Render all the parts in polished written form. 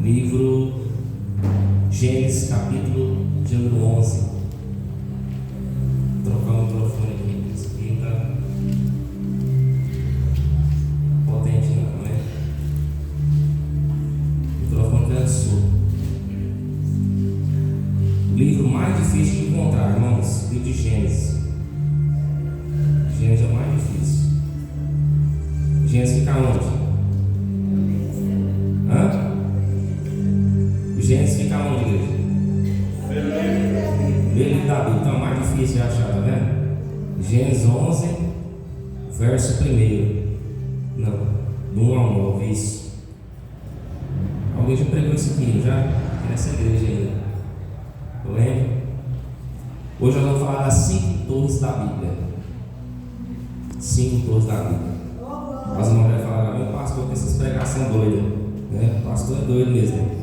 livro Gênesis, capítulo de número 11. Vou trocar o microfone aqui, isso aqui está potente não, né? O microfone cansou. O livro mais difícil de encontrar, irmãos, o livro de Gênesis. Gênesis é o mais difícil. Gênesis fica onde? Gênesis fica onde, igreja? Meio da Bíblia, então é mais difícil de achar, tá vendo? Gênesis 11, verso 1. Não, do 1 ao 9, isso. Alguém já pregou isso aqui, já? Aqui nessa igreja ainda. Eu lembro? Hoje nós vamos falar das 5 torres da Bíblia. 5 torres da Bíblia. Mas uma mulher falar, meu pastor tem essas pregações doidas, né? O pastor é doido mesmo.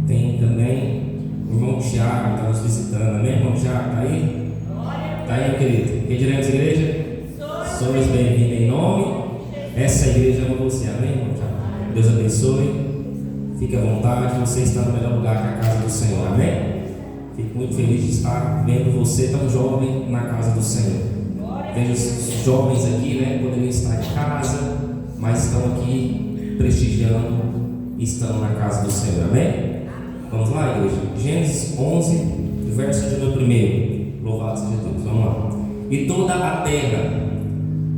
Tem também o irmão Tiago que está nos visitando, amém, irmão Tiago? Está aí? Está aí, meu querido? Que diremos, igreja? Sois bem-vindos em nome. Essa igreja ama você, amém, irmão Tiago? Deus abençoe. Fique à vontade, você está no melhor lugar que a casa do Senhor, amém? Fico muito feliz de estar vendo você tão jovem na casa do Senhor. Vejo os jovens aqui, né? Poderiam estar em casa, mas estão aqui prestigiando e estão na casa do Senhor, amém? Vamos lá, igreja? Gênesis 11, verso de número 1. Louvado seja Deus, vamos lá. E toda a terra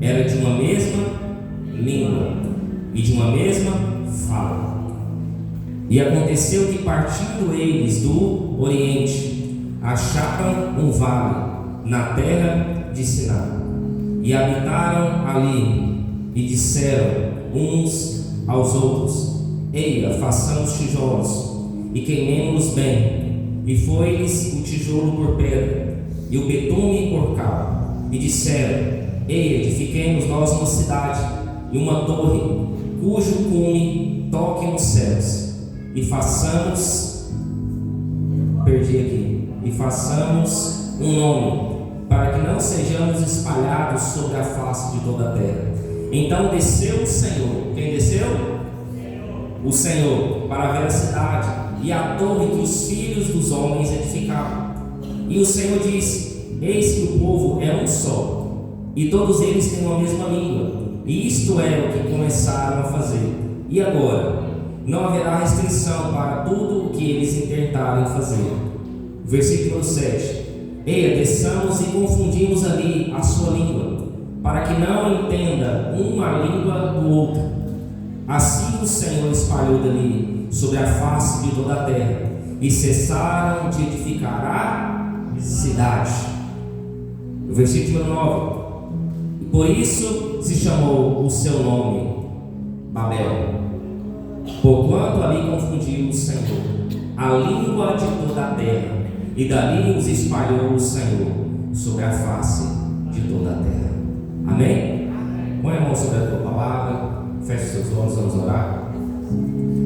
era de uma mesma língua e de uma mesma fala. E aconteceu que, partindo eles do oriente, acharam um vale na terra de Siná, e habitaram ali, e disseram uns aos outros: eia, façamos tijolos, e queimemos-los bem. E foi-lhes o tijolo por pedra, e o betume por cal. E disseram: eia, edifiquemos nós uma cidade, e uma torre, cujo cume toque nos céus, e façamos, e façamos um nome, para que não sejamos espalhados sobre a face de toda a terra. Então desceu o Senhor. Quem desceu? O Senhor, para ver a cidade e a torre que os filhos dos homens edificavam. E o Senhor disse: eis que o povo é um só, e todos eles têm uma mesma língua, e isto é o que começaram a fazer. E agora não haverá restrição para tudo o que eles intentarem fazer. Versículo 7. Eia, desçamos e confundimos ali a sua língua, para que não entenda uma língua do outro. Assim o Senhor espalhou dali sobre a face de toda a terra, e cessaram de edificar a cidade. Versículo 9. E por isso se chamou o seu nome Babel, porquanto ali confundiu o Senhor a língua de toda a terra, e dali os espalhou o Senhor sobre a face de toda a terra. Amém? Põe a mão sobre a tua palavra, feche seus olhos, vamos orar.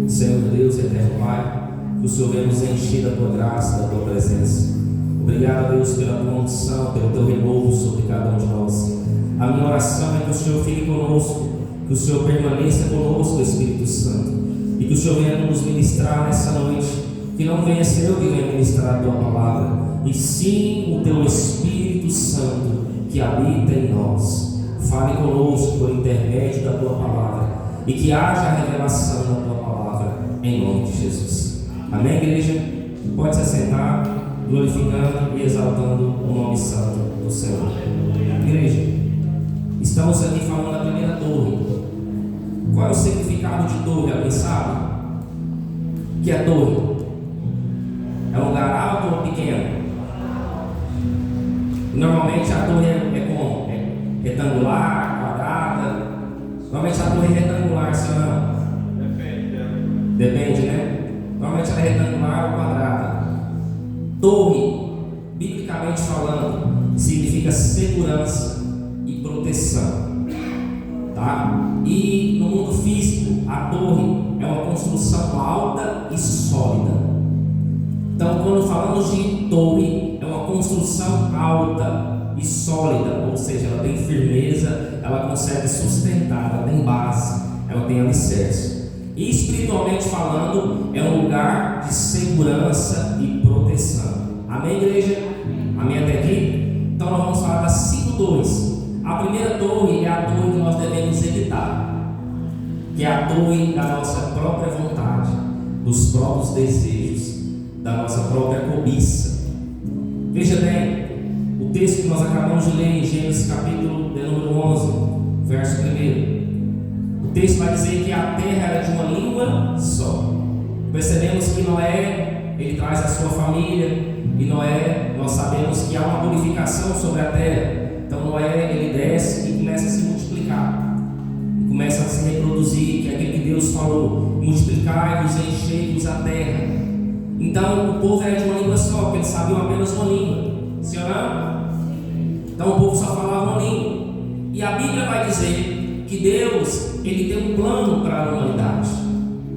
Senhor Deus, eterno Pai, que o Senhor venha nos encher da tua graça, da tua presença. Obrigado, Deus, pela tua unção, pelo teu renovo sobre cada um de nós. A minha oração é que o Senhor fique conosco, que o Senhor permaneça conosco, Espírito Santo, e que o Senhor venha nos ministrar nessa noite. Que não venha ser eu que venha ministrar a tua palavra, e sim o teu Espírito Santo que habita em nós. Fale conosco por intermédio da tua palavra, e que haja revelação da tua palavra, em nome de Jesus. Amém, igreja? Pode se assentar, glorificando e exaltando o nome santo do Senhor. Igreja, estamos aqui falando da primeira torre. Qual é o significado de torre? Alguém sabe? O que é torre? É um lugar alto ou pequeno? Normalmente a torre é como? É retangular, quadrada? Normalmente a torre é retangular, sim ou não? Depende, né? Normalmente ela é retangular ou quadrada. Torre, biblicamente falando, significa segurança e proteção, tá? E no mundo físico, a torre é uma construção alta e sólida. Então, quando falamos de torre, é uma construção alta e sólida, ou seja, ela tem firmeza, ela consegue sustentar, ela tem base, ela tem alicerce. E espiritualmente falando, é um lugar de segurança e proteção. Amém, igreja? Amém até aqui? Então nós vamos falar das 5 torres. A primeira torre é a torre que nós devemos evitar, que é a torre da nossa própria vontade, dos próprios desejos, da nossa própria cobiça. Veja bem, o texto que nós acabamos de ler em Gênesis capítulo de número 11, verso 1. O texto vai dizer que a terra era de uma língua só. Percebemos que Noé, ele traz a sua família, e Noé, nós sabemos que há uma purificação sobre a terra. Então Noé, ele desce e começa a se multiplicar, e começa a se reproduzir, que é aquilo que Deus falou: multiplicai-vos e enchei-vos a terra. Então o povo era de uma língua só, porque eles sabiam apenas uma língua. Sim ou não? Então o povo só falava uma língua. E a Bíblia vai dizer que Deus, ele tem um plano para a humanidade.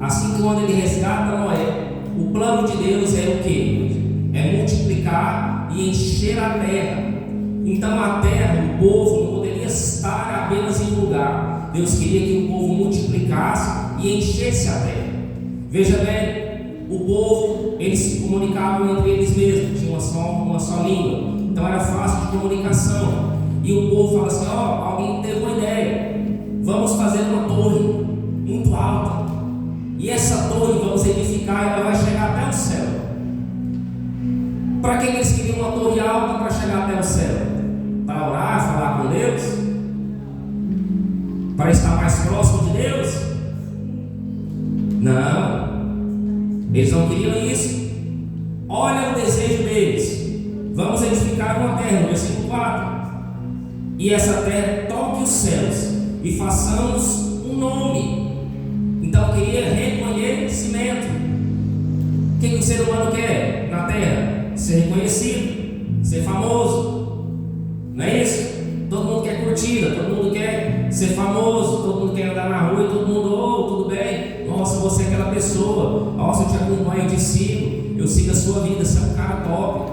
Assim que quando ele resgata Noé, o plano de Deus é o quê? É multiplicar e encher a terra. Então a terra, o povo, não poderia estar apenas em um lugar. Deus queria que o povo multiplicasse e enchesse a terra. Veja bem, o povo, eles se comunicavam entre eles mesmos, tinham uma só língua. Então era fácil de comunicação. E o povo fala assim: ó, alguém teve uma ideia, vamos fazer uma torre muito alta, e essa torre vamos edificar e ela vai chegar até o céu. Para que eles queriam uma torre alta para chegar até o céu? Para orar, falar com Deus? Para estar mais próximo de Deus? Não, eles não queriam isso. Olha o desejo deles: vamos edificar uma terra, no versículo 4. E essa terra toque os céus e façamos um nome. Então queria reconhecimento. O que o ser humano quer na terra? Ser reconhecido, ser famoso. Não é isso? Todo mundo quer curtida, todo mundo quer ser famoso, todo mundo quer andar na rua e todo mundo: oh, tudo bem? Nossa, você é aquela pessoa. Nossa, eu te acompanho, eu te sigo, eu sigo a sua vida, você é um cara top.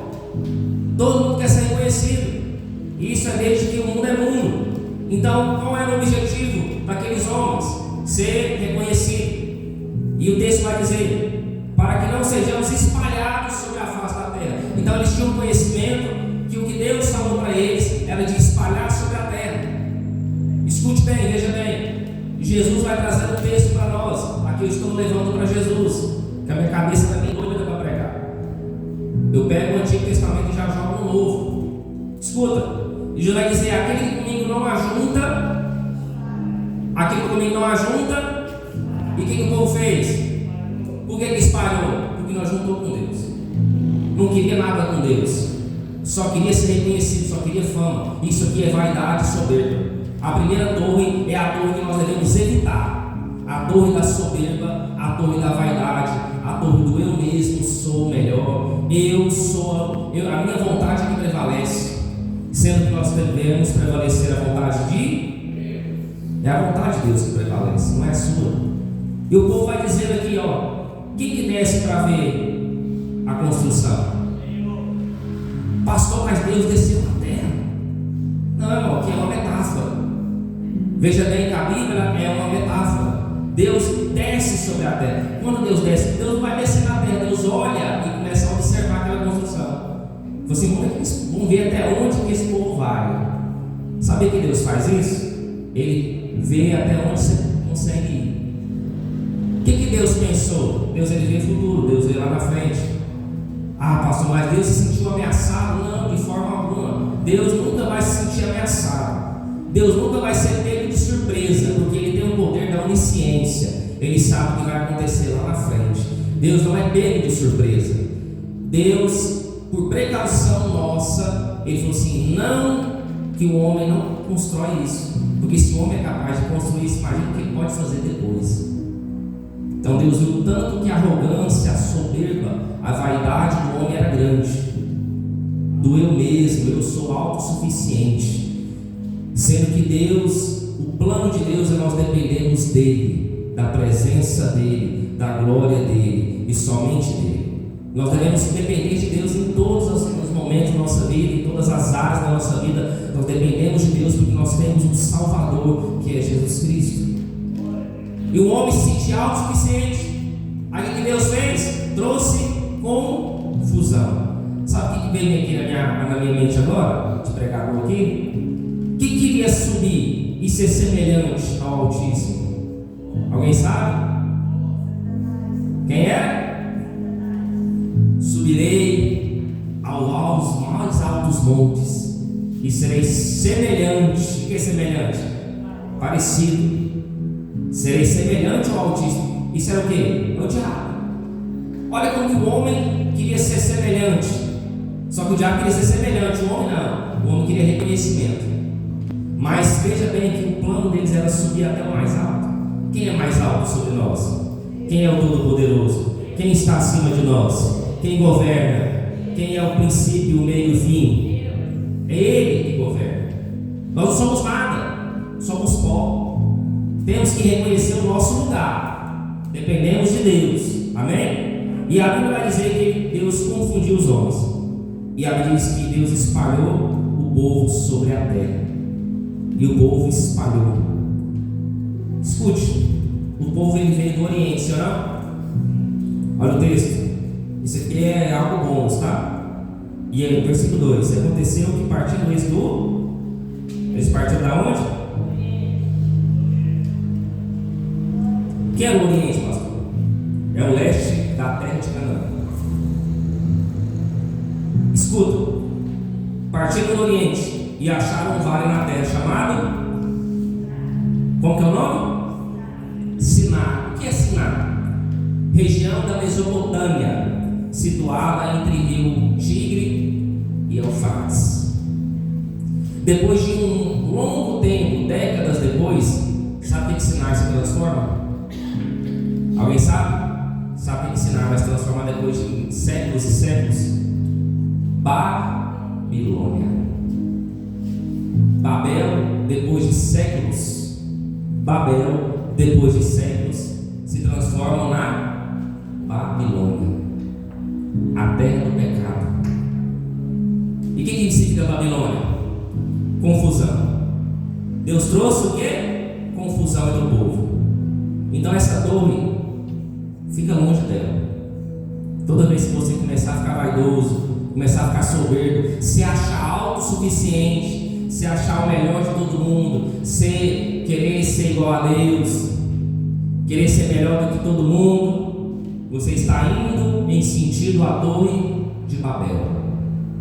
Todo mundo quer ser reconhecido. Isso é desde que o mundo é mundo. Então, qual era o objetivo daqueles homens? Ser reconhecido. E o texto vai dizer: para que não sejamos espalhados sobre a face da terra. Então eles tinham conhecimento que o que Deus falou para eles era de espalhar sobre a terra. Escute bem, veja bem. Jesus vai trazer um texto para nós. Aqui eu estou levando para Jesus, que a minha cabeça está bem doida para pregar. Eu pego o Antigo Testamento e já jogo no Novo. Escuta. E Jesus vai dizer: aquele que comigo não ajunta, aquele que comigo não ajunta. E o que o povo fez? Por que espalhou? Porque não juntou com Deus. Não queria nada com Deus. Só queria ser reconhecido, só queria fama. Isso aqui é vaidade e soberba. A primeira torre é a torre que nós devemos evitar. A torre da soberba, a torre da vaidade, a torre do eu mesmo sou melhor. A minha vontade que prevalece. Sendo que nós devemos prevalecer a vontade de... É a vontade de Deus que prevalece, não é a sua. E o povo vai dizer aqui, ó: quem que desce para ver a construção? Pastor, mas Deus desceu na terra. Não, irmão, aqui é uma metáfora. Veja bem que a Bíblia é uma metáfora. Deus desce sobre a terra. Quando Deus desce, Deus não vai descer na terra. Deus olha e começa a observar aquela construção. Assim, vamos ver até onde que esse povo vai. Sabe que Deus faz isso? Ele vê até onde você consegue ir. O que Deus pensou? Deus, ele vê o futuro, Deus vê lá na frente. Ah, pastor, mas Deus se sentiu ameaçado? Não, de forma alguma. Deus nunca vai se sentir ameaçado. Deus nunca vai ser pego de surpresa, porque ele tem o poder da onisciência. Ele sabe o que vai acontecer lá na frente. Deus não é pego de surpresa. Deus, por precaução nossa, ele falou assim: não, que o homem não constrói isso, porque se o homem é capaz de construir isso, imagina o que ele pode fazer depois. Então Deus viu tanto que a arrogância, a soberba, a vaidade do homem era grande, do eu mesmo, eu sou autossuficiente, sendo que Deus, o plano de Deus é nós dependemos dele, da presença dele, da glória dele e somente dele. Nós devemos depender de Deus em todos os momentos da nossa vida, em todas as áreas da nossa vida. Nós dependemos de Deus porque nós temos um Salvador, que é Jesus Cristo. E o homem se sentia autossuficiente. Aí o que Deus fez? Trouxe confusão. Sabe o que veio aqui na minha mente agora? De pregar por aqui? O que queria subir e ser semelhante ao Altíssimo? Alguém sabe? Quem é? Subirei aos mais altos montes e serei semelhante. O que é semelhante? Parecido. Serei semelhante ao Altíssimo. Isso era o quê? É o diabo. Olha como que o homem queria ser semelhante. Só que o diabo queria ser semelhante, o homem não. O homem queria reconhecimento. Mas veja bem que o plano deles era subir até o mais alto. Quem é mais alto sobre nós? Quem é o Todo-Poderoso? Quem está acima de nós? Quem governa? Quem é o princípio, o meio e o fim? É Ele que governa. Nós não somos nada, somos pó. Temos que reconhecer o nosso lugar. Dependemos de Deus. Amém? E a Bíblia vai dizer que Deus confundiu os homens. E a Bíblia diz que Deus espalhou o povo sobre a terra. E o povo espalhou. Escute, o povo ele veio do Oriente, senhor não? Olha o texto. Isso aqui é algo bom, tá? E aí, versículo 2: aconteceu que partindo eles eles partiram da onde? O que é o Oriente, pastor? É o leste da terra de Canaã. Escuta, partiram do Oriente e acharam um vale na terra chamado, como que é o nome? Siná. O que é Siná? Região da Mesopotâmia, situada entre rio Tigre e Eufrates. Depois de um longo tempo, décadas depois, sabe o que Siná se transforma? Alguém sabe? Sabe o que Siná vai se transformar depois de séculos e séculos? Babilônia. Babel, depois de séculos, Babel, depois de séculos, se transforma na Babilônia, a terra do pecado. E o que significa Babilônia? Confusão. Deus trouxe o quê? Confusão entre o povo. Então essa torre, fica longe dela. Toda vez que você começar a ficar vaidoso, começar a ficar soberbo, se achar autossuficiente, se achar o melhor de todo mundo, querer ser igual a Deus, querer ser melhor do que todo mundo, você está indo em sentido à torre de Babel.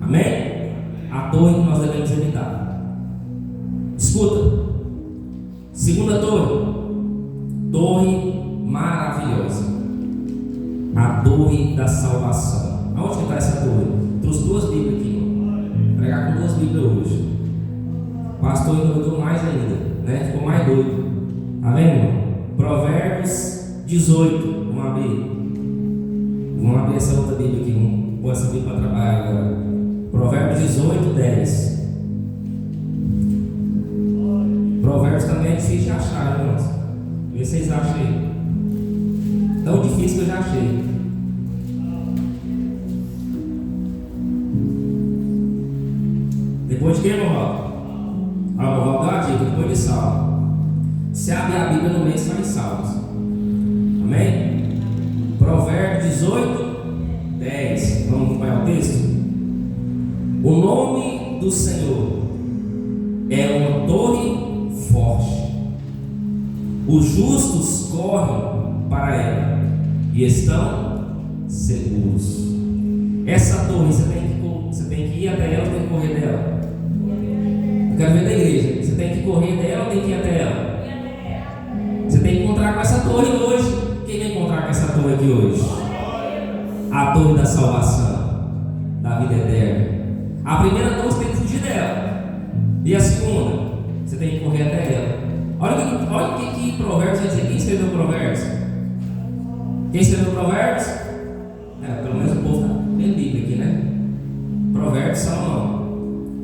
Amém? A torre que nós devemos evitar. Escuta, segunda torre maravilhosa, a torre da salvação. Aonde está essa torre? Trouxe duas Bíblias aqui, vou pregar com duas Bíblias hoje. O pastor endoidou mais ainda, né? Ficou mais doido. Tá vendo? Provérbios 18. Vamos abrir essa outra Bíblia aqui. Vamos pôr essa Bíblia para trabalhar agora. Provérbios 18, 10. Provérbios também é difícil de achar, irmãos. Vê se vocês acham aí. Tão difícil que eu já achei. Depois de que, irmão Rob? Vou dar uma dica, depois de Salmo. Se abre a Bíblia no meio, sai em Salmos. Amém? Provérbios 18, 10. Vamos acompanhar o texto? O nome do Senhor é uma torre forte. Os justos correm para ela e estão seguros. Essa torre você tem que ir até ela ou tem que correr dela? Eu quero ver da igreja. Você tem que correr dela ou tem que ir até ela? Você tem que encontrar com essa torre hoje. Quem vai encontrar com essa torre aqui hoje? A torre da salvação, da vida eterna. A primeira torre você tem que fugir dela. E a segunda, você tem que correr até ela. Olha o que Provérbios vai dizer. Quem escreveu Provérbios? Quem escreveu Provérbios? Pelo menos o povo está lendo Bíblia aqui, né? Provérbios, Salomão.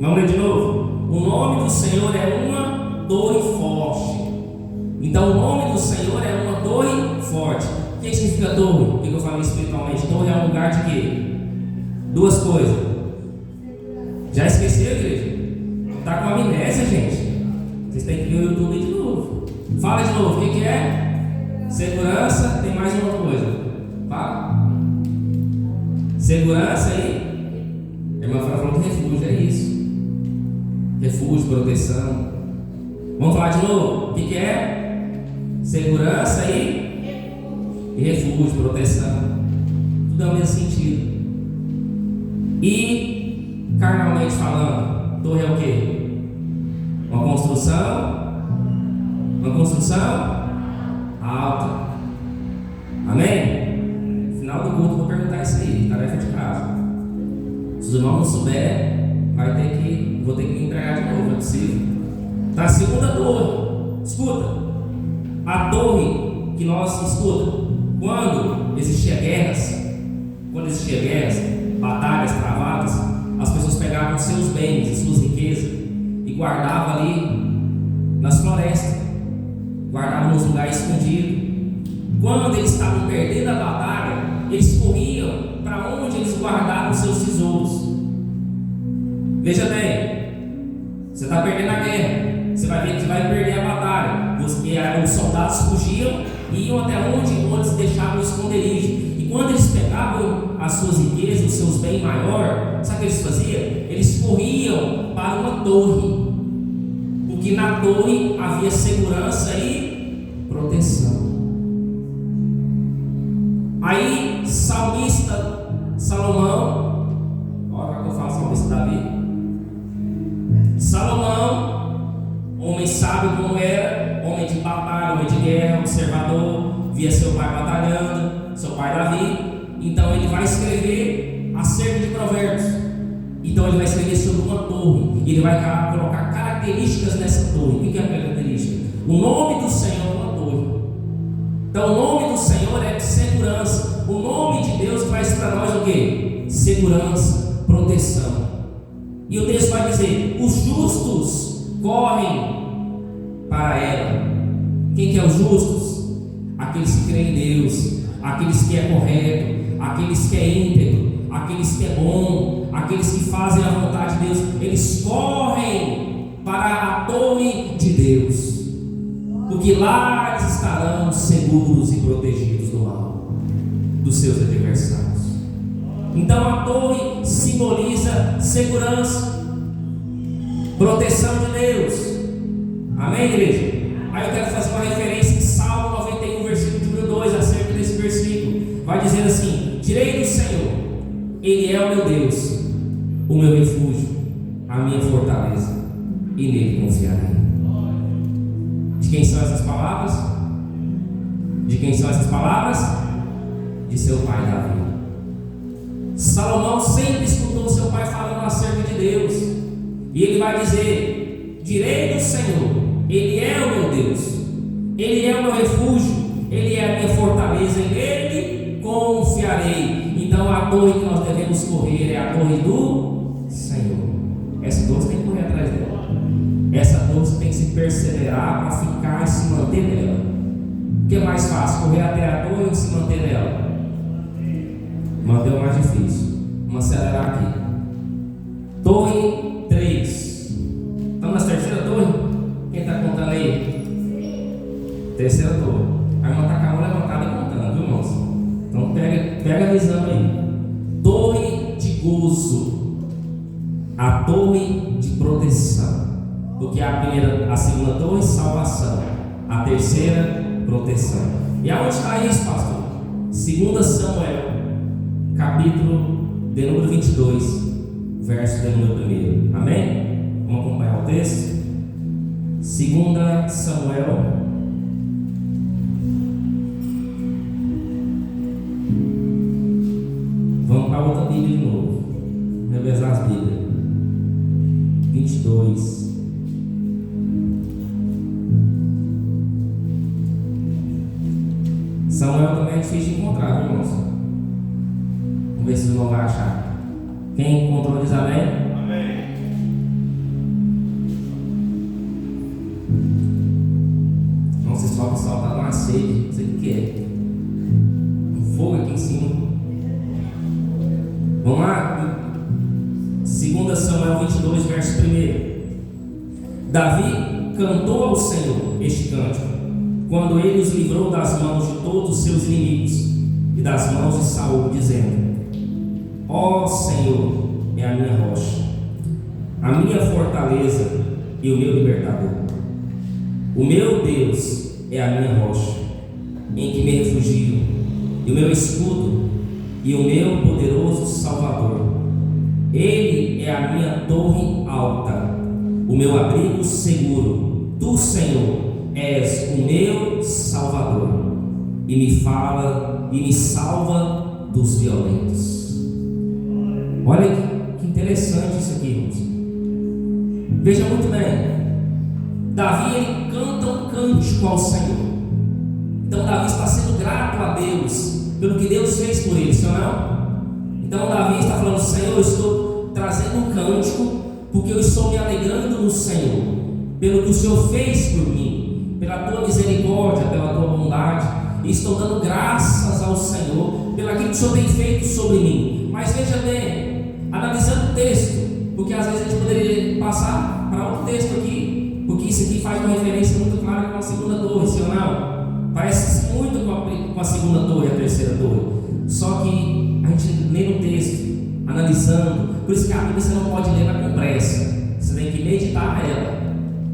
Vamos ler de novo? O nome do Senhor é uma torre forte. Então o nome do Senhor é uma torre forte. O que significa torre? O que eu falei espiritualmente? Torre é um lugar de quê? Duas coisas. Já esqueceu, igreja? Está com amnésia, gente. Vocês têm que ver o YouTube de novo. Fala de novo, o que é? Segurança, tem mais uma coisa. Fala. Segurança aí. A irmã falou que refúgio, é isso. Refúgio, proteção. Vamos falar de novo? O que é? Segurança aí e refúgio, proteção. Tudo é o mesmo sentido. E carnalmente falando, torre é o quê? Uma construção alta. Amém? No final do culto eu vou perguntar isso aí, tarefa de casa. Se os irmãos não souber, vou ter que me entregar de novo, não é possível. Tá, a segunda torre, escuta. A torre que nós escuta, quando existia guerras, batalhas travadas, as pessoas pegavam seus bens e suas riquezas e guardavam ali nas florestas, guardavam nos lugares escondidos. Quando eles estavam perdendo a batalha, eles corriam para onde eles guardavam seus tesouros. Veja bem, você está perdendo a guerra, você vai ver que vai perder a batalha. Os soldados fugiam e iam até onde eles deixavam o esconderijo. E quando eles pegavam as suas riquezas, os seus bens maiores, sabe o que eles faziam? Eles corriam para uma torre, porque na torre havia segurança e proteção. Aí, salmista Salomão, olha o que eu falo, salmista Davi. Salomão, homem sábio como era, homem de batalha, homem de guerra, observador, via seu pai batalhando, seu pai Davi. Então ele vai escrever acerca de Provérbios. Então ele vai escrever sobre uma torre. E ele vai colocar características nessa torre. O que é a característica? O nome do Senhor é uma torre. Então o nome do Senhor é de segurança. O nome de Deus traz para nós o quê? Segurança, proteção. E o texto vai dizer: os justos correm para ela. Quem que é os justos? Aqueles que creem em Deus, aqueles que é correto, aqueles que é íntegro, aqueles que é bom, aqueles que fazem a vontade de Deus. Eles correm para a torre de Deus, porque lá eles estarão seguros e protegidos do mal, dos seus adversários. Então a torre simboliza segurança, proteção de Deus. Amém, igreja? Aí eu quero fazer uma referência em Salmo 91, versículo número 2, acerca desse versículo. Vai dizer assim: direi do Senhor, Ele é o meu Deus, o meu refúgio, a minha fortaleza, e nele confiarei. De quem são essas palavras? De quem são essas palavras? De seu pai Davi. Salomão sempre escutou seu pai falando acerca de Deus, e ele vai dizer: direi do Senhor, Ele é o meu Deus, Ele é o meu refúgio, Ele é a minha fortaleza, e nele confiarei. Então a torre que nós devemos correr é a torre do Senhor. Essa torre você tem que correr atrás dela. Essa torre você tem que se perseverar para ficar e se manter nela. O que é mais fácil, correr até a torre ou se manter nela? Manter o mais difícil. Vamos acelerar aqui. Torre 3. Estamos na terceira torre? Quem está contando aí? Terceira torre. A irmã está com a mão levantada e contando, viu, irmãos? Então pega a visão aí. Torre de gozo. A torre de proteção. Porque a segunda torre, salvação. A terceira, proteção. E aonde está isso, pastor? 2 Samuel, capítulo de número 22, verso de número 1. Amém? Vamos acompanhar o texto? 2 Samuel, vamos para outra Bíblia de novo, revezar as Bíblias. 22. Samuel também é difícil de encontrar, viu, irmãos? Vamos ver se vocês vão achar. Quem encontrou diz amém? Amém. Não, vocês falam que o sol está numa sede, não sei o que é. Um fogo aqui em cima. Vamos lá? 2 Samuel 22, verso 1. Davi cantou ao Senhor este cântico quando ele os livrou das mãos de todos os seus inimigos e das mãos de Saul, dizendo: Ó Senhor é a minha rocha, a minha fortaleza e o meu libertador. O meu Deus é a minha rocha, em que me refugio, e o meu escudo e o meu poderoso Salvador. Ele é a minha torre alta, o meu abrigo seguro. Tu, Senhor, és o meu Salvador, e me salva dos violentos. Olha que interessante isso aqui, irmãos. Veja muito bem. Davi, ele canta um cântico ao Senhor. Então Davi está sendo grato a Deus pelo que Deus fez por ele, sim ou não? Então Davi está falando: Senhor, eu estou trazendo um cântico porque eu estou me alegrando no Senhor, pelo que o Senhor fez por mim, pela tua misericórdia, pela tua bondade, e estou dando graças ao Senhor pelo aquilo que o Senhor tem feito sobre mim. Mas veja bem, analisando o texto, porque às vezes a gente poderia passar para outro texto aqui, porque isso aqui faz uma referência muito clara com a segunda torre, sim ou não? Parece muito com a segunda torre e a terceira torre. Só que a gente lê no texto, analisando. Por isso que a Bíblia você não pode ler com pressa. Você tem que meditar ela.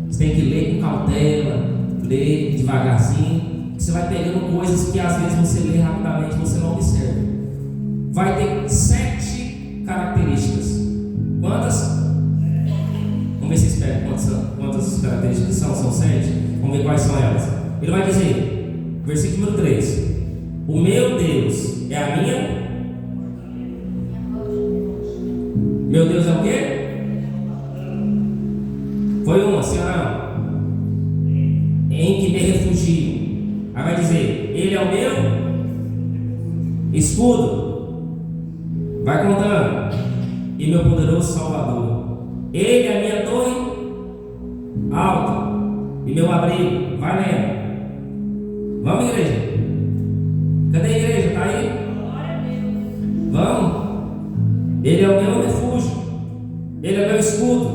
Você tem que ler com cautela, ler devagarzinho. Você vai pegando coisas que às vezes você lê rapidamente e você não observa. Vai ter 7 características. Quantas? Vamos ver se vocês pegam quantas características são. São 7. Vamos ver quais são elas. Ele vai dizer, versículo número 3: O meu Deus é a minha. Meu Deus é o quê? Foi uma, sim ou não? Em que me refugio. Aí vai dizer: Ele é o meu escudo. Vai contando. E meu poderoso Salvador. Ele é a minha torre alta e meu abrigo. Vai lendo. Vamos, igreja? Cadê a igreja? Está aí? Vamos. Ele é o meu refúgio. Ele é o meu escudo,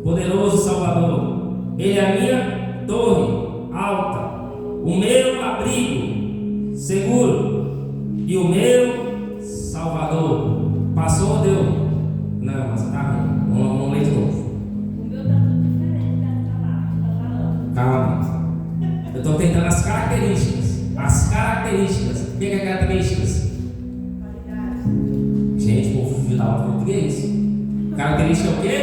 poderoso Salvador. Ele é a minha torre alta, o meu abrigo seguro e o meu Salvador. Passou ou deu? Não, mas está ruim. Vamos ler de novo. O meu está tudo diferente da palavra que está falando. Calma. Eu estou tentando as características. As características. O que é características? Gente, o povo viu o português. Característica é o quê?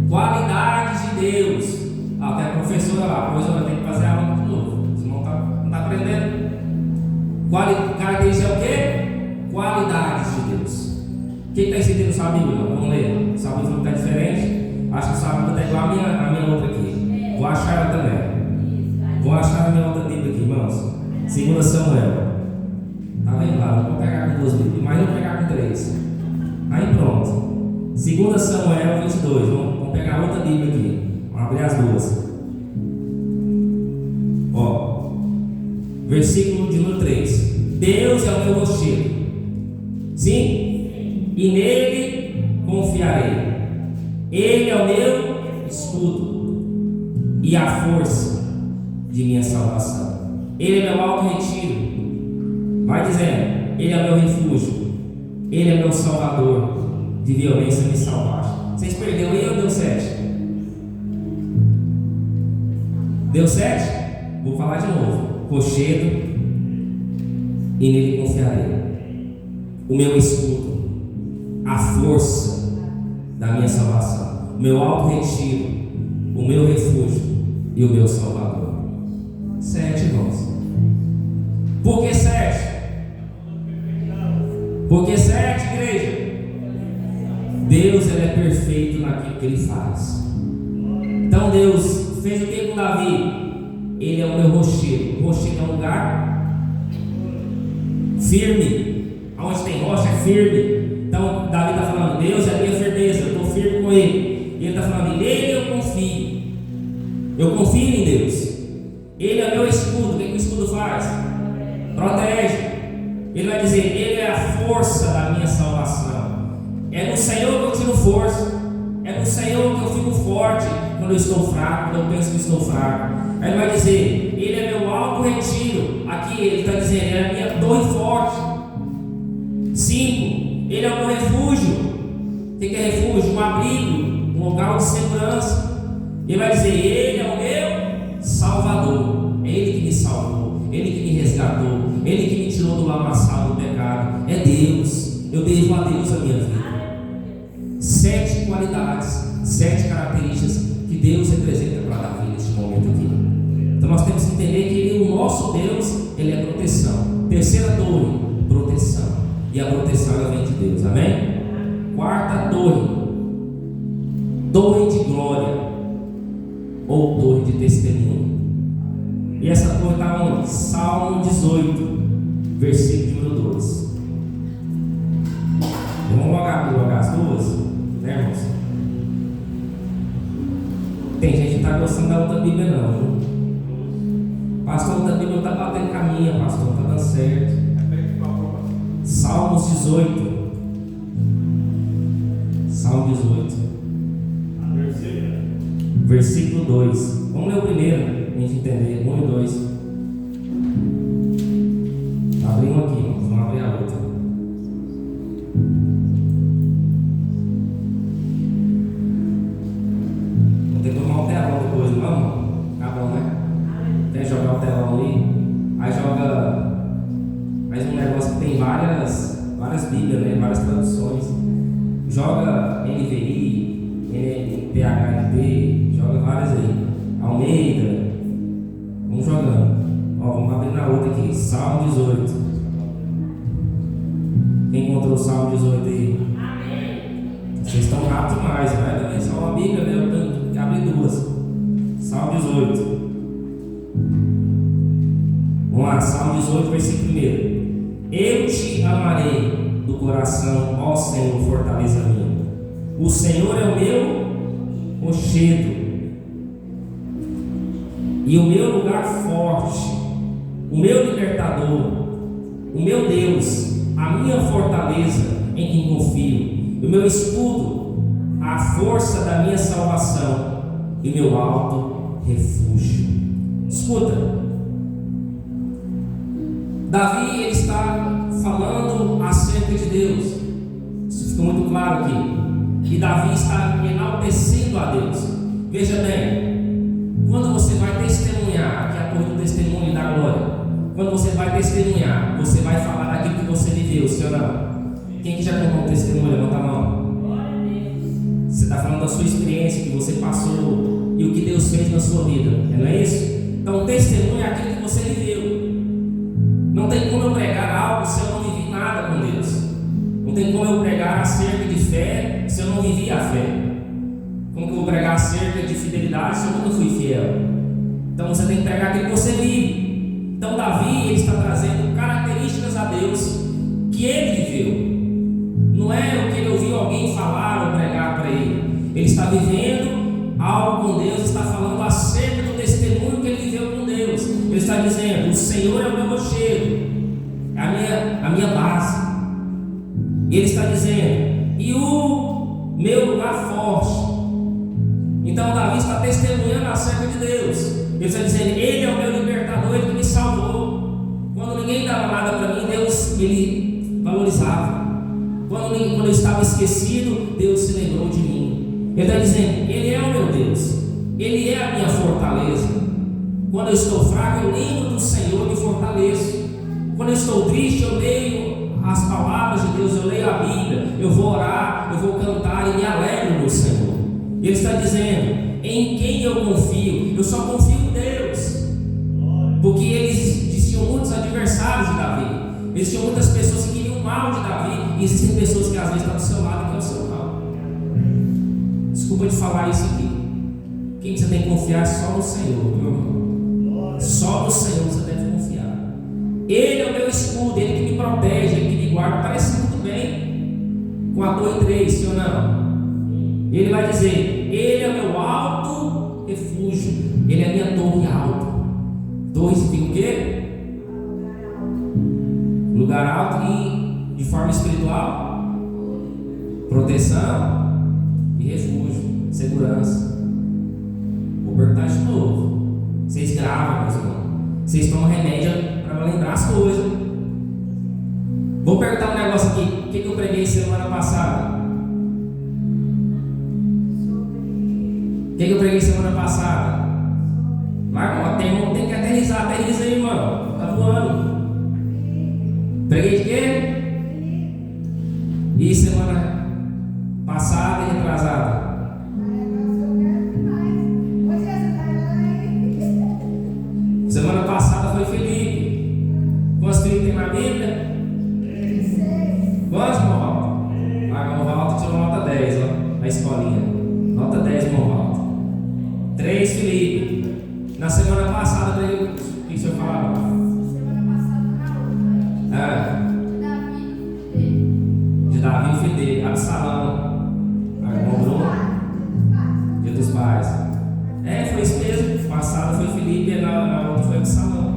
Qualidades de Deus. Até a professora lá, depois eu vou ter que fazer aula de novo. Você não está aprendendo? Característica é o quê? Qualidades de Deus. O que está escrito na sua Bíblia? Vamos ler. Sua Bíblia está diferente. Acho que sua Bíblia está igual a minha outra aqui. Vou achar ela também. Vou achar a minha outra Bíblia aqui, irmãos. 2 Samuel. Está vendo lá? Vou pegar com 2 Bíblias, mas não pegar com 3. Aí pronto. 2 Samuel 22. Vamos pegar outra Bíblia aqui. Vamos abrir as duas. Ó. Versículo de número 3. Deus é o meu rochedo. Sim? E nele confiarei. Ele é o meu escudo e a força de minha salvação. Ele é meu alto retiro. Vai dizendo: Ele é meu refúgio. Ele é meu salvador. De violência me salvaste. Vocês perderam aí ou deu 7? Deu 7? Vou falar de novo. Rochedo e nele confiarei. O meu escudo, a força da minha salvação, o meu alto retiro, o meu refúgio e o meu salvador. 7, irmãos. Por que 7? Por que 7, igreja? Deus, ele é perfeito naquilo que ele faz. Então Deus fez o que com Davi? Ele é o meu rochedo. O rochedo é um lugar firme. Onde tem rocha é firme. Então Davi está falando: Deus é a minha firmeza, eu estou firme com ele. E ele está falando: nele eu confio. Eu confio em Deus. Ele é meu escudo. O que o escudo faz? Protege. Ele vai dizer: Ele é a força da minha salvação. É no Senhor que eu tiro força. É no Senhor que eu fico forte quando eu estou fraco, quando eu penso que estou fraco. Aí ele vai dizer: Ele é meu alto retiro. Aqui ele está dizendo: Ele é a minha torre forte. 5. Ele é o meu refúgio. O que é refúgio? Um abrigo, um local de segurança. Ele vai dizer: Ele é o meu Salvador. É Ele que me salvou, Ele que me resgatou, Ele que me tirou do lamaçal do pecado. É Deus. Eu devo a Deus a minha vida. 7 qualidades, 7 características que Deus representa para Davi neste momento aqui. Então nós temos que entender que Ele, o nosso Deus, Ele é proteção. Terceira torre, proteção. E a proteção ela vem de Deus, amém? Quarta torre, torre de glória ou torre de testemunho. E essa torre está onde? Salmo 18, versículo número 2. Vamos logo as duas, né, irmãos? Tem gente que está gostando da outra Bíblia, não, viu? Pastor, a outra Bíblia não está batendo caminho, pastor, não está dando certo. Salmos 18. Salmo 18. Versículo 2. Vamos ler o primeiro, para a gente entender. 1 e 2. Abre um aqui, vamos abrir a outra. Vou ter que tomar o telão depois, não? Tá bom, né? Quer jogar o telão ali? Aí joga mais um negócio que tem várias Bíblias, né? Várias traduções. Joga NVI, NPHNT, joga várias aí. Almeida. Vamos jogando. Ó, vamos abrir na outra aqui. Salmo 18. Quem encontrou o Salmo 18 aí? Vocês estão rápidos demais, né? Também só uma Bíblia, né? Eu tenho que abrir duas. Salmo 18. Vamos lá, Salmo 18, versículo 1. Eu te amarei do coração, ó Senhor, fortaleza minha. O Senhor é o meu rochedo e o meu lugar forte, o meu libertador, o meu Deus, a minha fortaleza em quem confio, o meu escudo, a força da minha salvação e meu alto refúgio. Escuta, Davi ele está falando acerca de Deus. Isso fica muito claro aqui. E Davi está enaltecendo a Deus. Veja bem, quando você vai testemunhar, aqui é a torre do testemunho e da glória. Quando você vai testemunhar, você vai falar daquilo que você viveu, sim ou não? Quem que já contou um testemunho? Levanta a mão. Você está falando da sua experiência, que você passou e o que Deus fez na sua vida, não é isso? Então, testemunho é aquilo que você viveu. Não tem como eu pregar algo se eu não vivi nada com Deus. Não tem como eu pregar acerca de fé se eu não vivi a fé. Como que eu vou pregar acerca de fidelidade se eu nunca fui fiel? Então você tem que pregar aquilo que você vive. Então Davi ele está trazendo características a Deus que ele viveu. Não é o que ele ouviu alguém falar ou pregar para ele. Ele está vivendo algo com Deus, está falando acerca do testemunho que ele viveu com Deus. Ele está dizendo: o Senhor é o meu rochedo, é a minha base. E ele está dizendo: e o meu lugar forte. Então Davi está testemunhando acerca de Deus. Ele está dizendo: Ele é o meu libertador, Ele que me salvou. Quando ninguém dava nada para mim, Deus Ele valorizava. Quando eu estava esquecido, Deus se lembrou de mim. Ele está dizendo: Ele é o meu Deus, Ele é a minha fortaleza. Quando eu estou fraco, eu lembro do Senhor e me fortaleço. Quando eu estou triste, eu leio as palavras de Deus, eu leio a Bíblia, eu vou orar, eu vou cantar e me alegro no Senhor. Ele está dizendo: em quem eu confio? Eu só confio em Deus. Porque existiam muitos adversários de Davi, existiam muitas pessoas que queriam o mal de Davi, e existem pessoas que às vezes estão do seu lado e querem o seu mal. Desculpa de falar isso aqui. Quem você tem que confiar é só no Senhor, meu irmão. Só no Senhor você deve confiar. Ele é o meu escudo, Ele que me protege, Ele que me guarda. Parece muito bem com a torre 3, sim ou não? Ele vai dizer: Ele é o meu alto refúgio, Ele é a minha torre alta. Torre significa o quê? Lugar alto e de forma espiritual, proteção e refúgio, segurança. Vou perguntar de novo. Vocês gravam, meus irmãos. Vocês tomam remédio para lembrar as coisas. Vou perguntar um negócio aqui. O que eu preguei semana passada? O que eu preguei semana passada? Vai, irmão, tem que aterrizar. Aterriza aí, irmão. Tá voando. Preguei de quê? E semana passada e retrasada? Semana passada foi Felipe. Quantos Felipe tem na Bíblia? Quantos, irmão Walter? Irmão Walter tirou nota 10, ó, na escolinha. Nota 10, irmão Walter. 3 Felipe. Na semana passada, o que o senhor falava? Semana passada De Davi e filho dele. Absalão. Irmão Bruno. Dia dos Pais. Foi isso mesmo. Passado foi Felipe e na outra foi Absalão.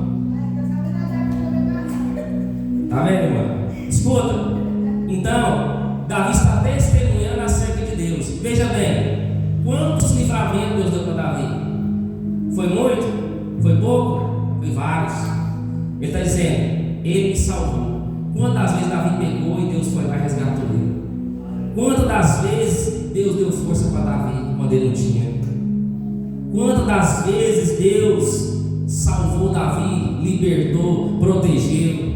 Tá vendo, irmão? Escuta. Então, Davi está testemunhando acerca de Deus. Veja bem, quantos livramentos Deus deu para Davi? Foi muito? Foi pouco? Foi vários. Ele está dizendo, ele me salvou. Quantas vezes Davi pegou e Deus foi lá e resgatou ele? Quantas das vezes Deus deu força para Davi quando ele não tinha? Quantas das vezes Deus salvou Davi, libertou, protegeu?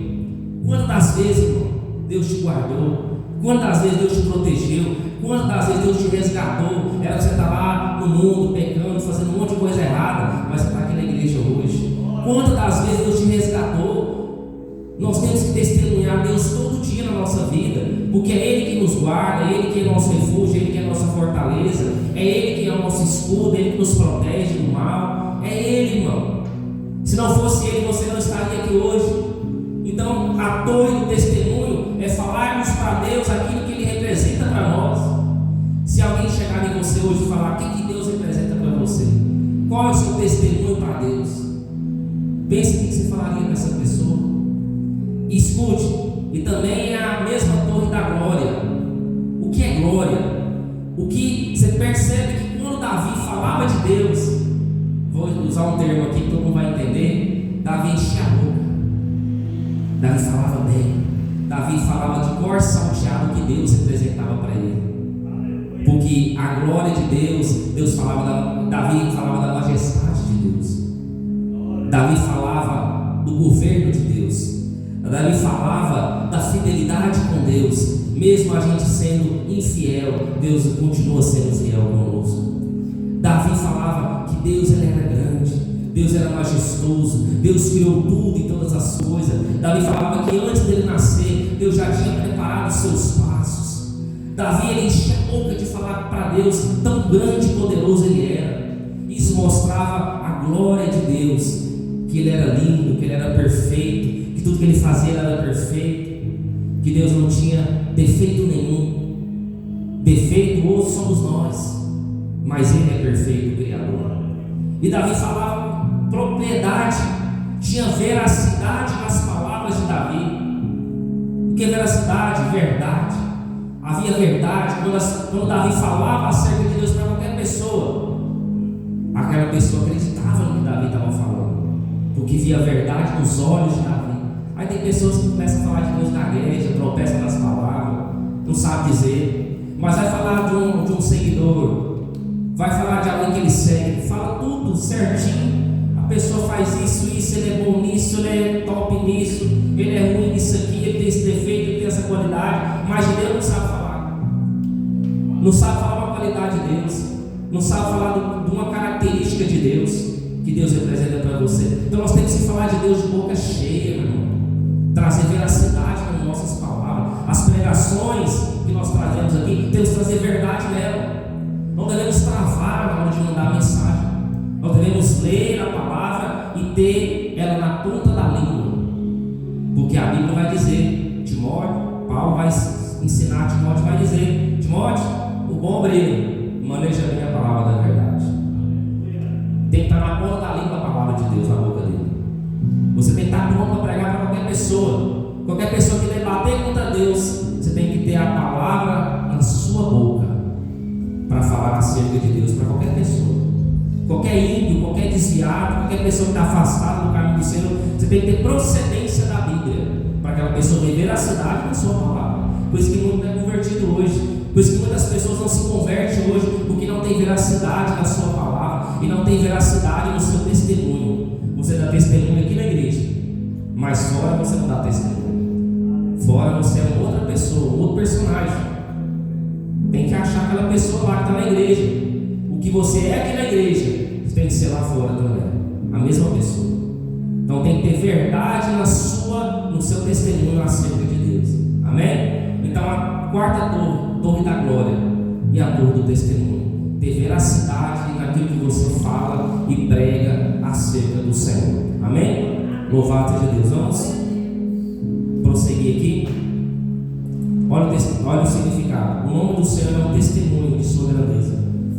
Quantas das vezes, irmão, Deus te guardou? Quantas vezes Deus te protegeu? Quantas vezes Deus te resgatou? Era você estar lá no mundo, pecando, fazendo um monte de coisa errada, mas você está aqui na igreja hoje. Quantas das vezes Deus te resgatou? Nós temos que testemunhar Deus todo dia na nossa vida, porque é Ele que nos guarda, é Ele que é nosso refúgio, é Ele que é nossa fortaleza, é Ele que é o nosso escudo, é Ele que nos protege do mal. É Ele, irmão. Se não fosse Ele, você não estaria aqui hoje. Então, a torre do testemunho é falarmos para Deus aquilo que Ele representa para nós. Se alguém chegar em você hoje e falar o que Deus representa para você, qual é o seu testemunho para Deus? Pense o que você falaria para essa pessoa. Escute, e também é a mesma torre da glória. O que é glória? O que você percebe que quando Davi falava de Deus, vou usar um termo aqui que todo mundo vai entender, Davi enchia a boca. Davi falava bem. Davi falava de cor salteado que Deus representava para ele. Porque a glória de Deus, Davi falava da majestade de Deus. Davi falava do governo de Deus. Davi falava da fidelidade com Deus. Mesmo a gente sendo infiel, Deus continua sendo fiel conosco. Davi falava que Deus ele era grande, Deus era majestoso, Deus criou tudo e todas as coisas. Davi falava que antes dele nascer, Deus já tinha preparado os seus passos. Davi ele enchia a boca de falar para Deus, tão grande e poderoso ele era. Isso mostrava a glória de Deus, que ele era lindo, que ele era perfeito, que tudo que ele fazia era perfeito, que Deus não tinha defeito nenhum. Defeito hoje somos nós, mas Ele é perfeito, o Criador. E Davi falava propriedade, tinha veracidade nas palavras de Davi. O que é veracidade? Verdade. Havia verdade. Quando Davi falava acerca de Deus para qualquer pessoa, aquela pessoa acreditava no que Davi estava falando, porque via a verdade nos olhos de Davi. Aí tem pessoas que começam a falar de Deus na igreja, tropeçam nas palavras, não sabe dizer, mas vai falar de um seguidor, vai falar de alguém que ele segue, fala tudo certinho. A pessoa faz isso, ele é bom nisso, ele é top nisso, ele é ruim nisso aqui, ele tem esse defeito, ele tem essa qualidade, mas de Deus não sabe falar. Não sabe falar uma qualidade de Deus, não sabe falar de uma característica de Deus que Deus representa para você. Então nós temos que falar de Deus de boca cheia, meu irmão. Trazer veracidade nas nossas palavras. As pregações que nós trazemos aqui, temos que trazer verdade nela. Não devemos travar na hora de mandar a mensagem. Nós devemos ler a palavra e ter ela na ponta da língua. Porque a Bíblia vai dizer, Timóteo, Paulo vai ensinar, Timóteo vai dizer, Timóteo, o bom obreiro maneja bem a palavra da verdade. Tem que estar na ponta da língua a palavra de Deus na boca dele. Você tem que estar pronto para pregar para qualquer pessoa. Qualquer pessoa que debater contra Deus, você tem que ter a palavra na sua boca para falar acerca de Deus para qualquer pessoa. qualquer ímpio, qualquer desviado, qualquer pessoa que está afastada do caminho do Senhor, você tem que ter procedência da Bíblia, para aquela pessoa ter veracidade na sua palavra. Por isso que muito não é convertido hoje. Por isso que muitas pessoas não se convertem hoje, porque não tem veracidade na sua palavra e não tem veracidade no seu testemunho. Você dá testemunho aqui na igreja, mas fora você não dá testemunho. Fora você é outra pessoa, outro personagem. Tem que achar aquela pessoa lá que está na igreja. O que você é aqui na igreja, você tem que ser lá fora também. A mesma pessoa. Então tem que ter verdade no seu testemunho acerca de Deus. Amém? Então a quarta torre da glória e a torre do testemunho. Ter veracidade naquilo que você fala e prega acerca do Senhor. Amém? Louvado seja Deus. Vamos prosseguir aqui. Olha o significado. O nome do Senhor é um testemunho de sua grandeza,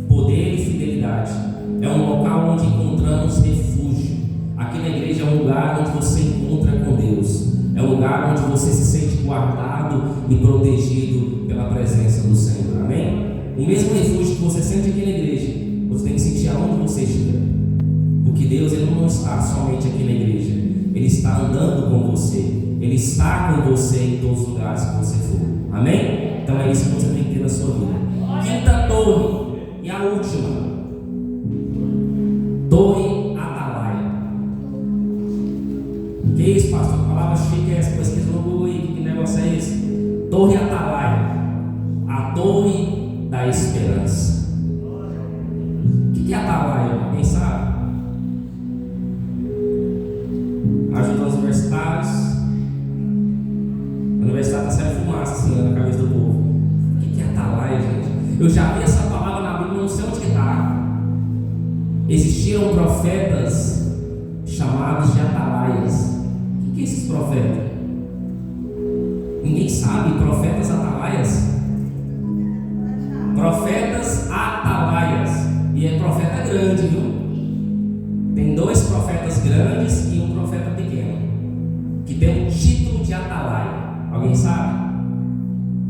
poder e fidelidade. É um local onde encontramos refúgio. Aqui na igreja é um lugar onde você encontra com Deus. É um lugar onde você se sente guardado e protegido pela presença do Senhor. Amém? O mesmo refúgio que você sente aqui na igreja, você tem que sentir aonde você estiver. Porque Deus, Ele não está somente aqui na igreja. Ele está andando com você. Ele está com você em todos os lugares que você for. Amém? Então é isso que você tem que ter na sua vida. Quinta torre e a última. Torre Atalaia. Que isso, pastor? Palavra chique é essa? Pesquisa no Google aí. Que negócio é esse? Torre Atalaia. A torre da esperança. O que é Atalaia? Alguém sabe? Ajuda os universitários. A universidade está saindo fumaça assim na cabeça do povo. O que é Atalaia, gente? Eu já vi essa palavra na Bíblia, não sei onde que está. Existiram profetas chamados de atalaias. O que é esses profetas? Ninguém sabe. Profetas atalaias? Profetas atalaias. E é profeta grande, viu? Tem 2 profetas grandes e um profeta pequeno, que tem um título de atalaia. Alguém sabe?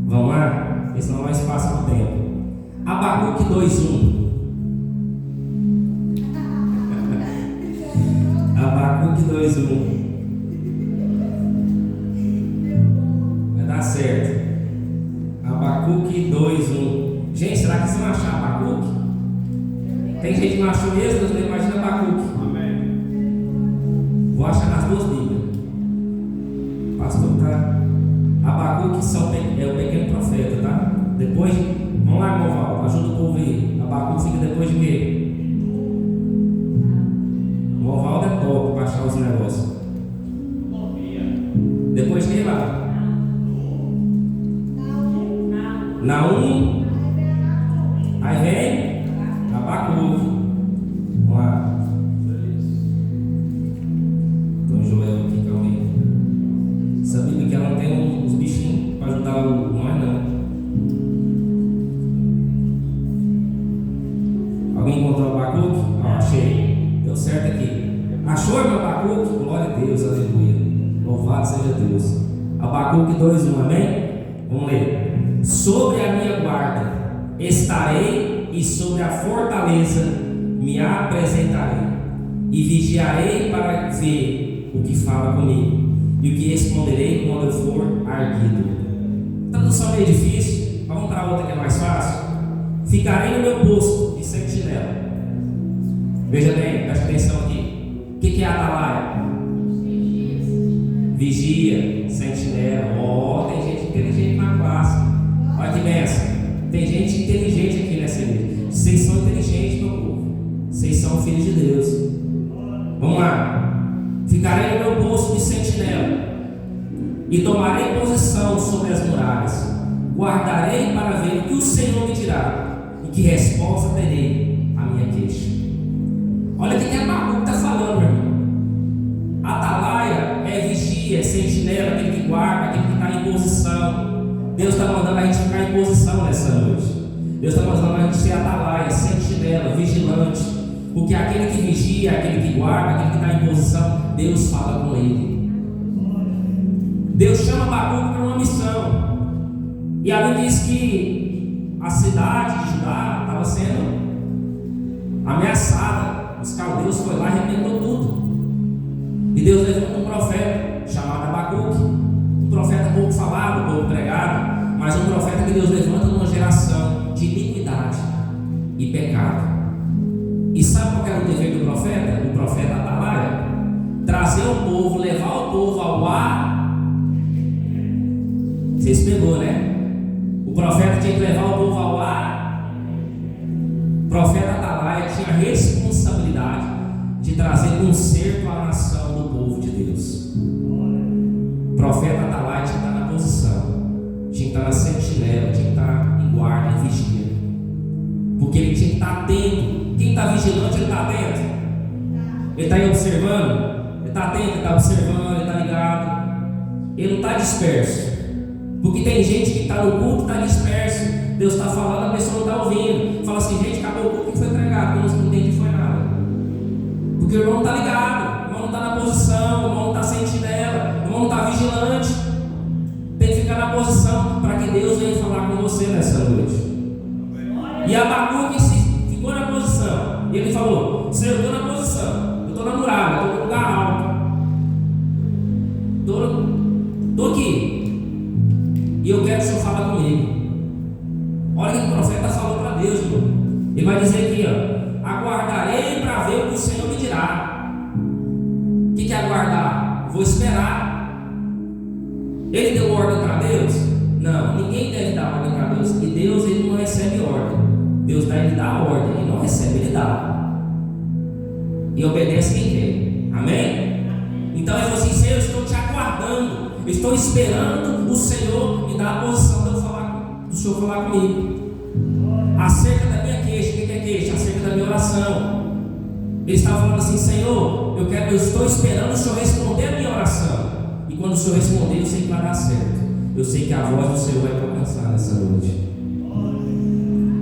Vamos lá? Porque senão nós passamos o tempo. Abacuque 2:1. Abacuque 2:1. Vai dar certo. Abacuque 2:1. Gente, será que vocês vão achar Abacuque? Tem gente que não achou mesmo? Deus, imagina Abacuque. Amém. Vou achar nas 2 Bíblias. Pastor, tá? Abacuque é o pequeno profeta, tá? Depois, vamos lá, irmão Val, ajuda o povo aí. Abacuque fica depois de quê? O Val é top para achar os negócios. Depois de quem lá? Naum. Aí vem Abacuque. Vamos lá. Então Joel aqui, calma aí. Essa Bíblia que ela não tem uns bichinhos para ajudar o nós não. Alguém encontrou o Abacuque? Não, achei. Deu certo aqui. Achou, meu Abacuque? Glória a Deus, aleluia. Louvado seja Deus. Abacuque 2:1, amém? Vamos ler. Sobre a minha guarda estarei e sobre a fortaleza me apresentarei e vigiarei para ver o que fala comigo e o que responderei quando eu for arguido. Tradução meio difícil. Vamos para outra que é mais fácil. Ficarei no meu posto de sentinela. Veja bem, preste atenção aqui. O que é atalaia? Vigia, sentinela. Tem gente inteligente na classe. Olha que benção. Tem gente inteligente aqui nessa igreja. Vocês são inteligentes, meu povo. Vocês são filhos de Deus. Vamos lá. Ficarei no meu posto de sentinela e tomarei posição sobre as muralhas. Guardarei para ver o que o Senhor me dirá e que resposta terei à minha queixa. Olha o que Abacuque está falando, meu irmão. Atalaia é vigia, é sentinela, aquele que guarda, aquele que está em posição. Deus está mandando a gente ficar em posição nessa noite. Deus está mandando a gente ser atalaia, sentinela, vigilante. Porque aquele que vigia, aquele que guarda, aquele que está em posição, Deus fala com ele. Deus chama Abacuque para uma missão. E ali diz que a cidade de Judá estava sendo ameaçada. Os caldeus foi lá e arrebentou tudo. E Deus levanta um profeta chamado Abacuque, um profeta pouco falado, pouco pregado, mas um profeta que Deus levanta numa geração de iniquidade e pecado. E sabe qual era o dever do profeta? O profeta Atalaia? Trazer o povo, levar o povo ao ar. Vocês pegou, né? O profeta tinha que levar o povo ao ar. O profeta Atalaia tinha a responsabilidade de trazer conserto à nação do povo de Deus. O profeta Atalaia tinha que estar na posição, tinha que estar na sentinela, tinha que estar em guarda, em vigia, porque ele tinha que estar atento. Quem está vigilante, ele está atento. Ele está aí observando. Ele está atento, ele está observando, ele está ligado. Ele não está disperso. Porque tem gente que está no culto e está disperso. Deus está falando, a pessoa não está ouvindo. Fala assim, gente, acabou o culto, que foi pregado? Eu não entendi, foi nada. Porque o irmão não está ligado, o irmão não está na posição, o irmão não está sentinela, o irmão não está vigilante. Tem que ficar na posição para que Deus venha falar com você nessa noite. E Abacuque ficou na posição. E ele falou: Senhor, eu estou na posição, eu estou na muralha, eu estou no lugar alto, estou aqui. E eu quero que o Senhor fale comigo. Olha o que o profeta falou para Deus, irmão. Ele vai dizer aqui, ó: aguardarei para ver o que o Senhor me dirá. O que é aguardar? Vou esperar. Ele deu ordem para Deus? Não, ninguém deve dar ordem para Deus. E Deus, ele não recebe ordem. Deus dá, ele dá a ordem. Ele não recebe, ele dá. E obedece quem quer. Amém? Então ele falou assim: Senhor, eu estou te aguardando. Eu estou esperando o Senhor me dar a posição de eu falar, do Senhor falar comigo. Acerca da minha queixa. O que é queixa? Acerca da minha oração. Ele estava falando assim: Senhor, eu estou esperando o Senhor responder a minha oração. E quando o Senhor responder, eu sei que vai dar certo. Eu sei que a voz do Senhor vai te alcançar nessa noite.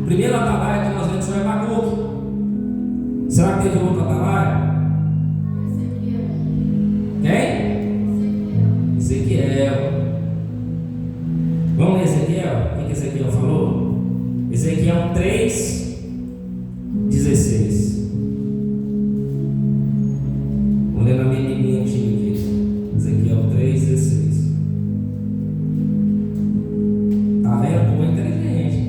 Primeiro Atalaia que nós vemos foi Abacuque. Será que teve outro Atalaia? Quem? Ezequiel. Vamos ler Ezequiel? O que Ezequiel falou? Ezequiel 3:16. Vou ler na minha Bíblia antiga aqui. Ezequiel 3:16. Tá vendo? Pô, inteligente.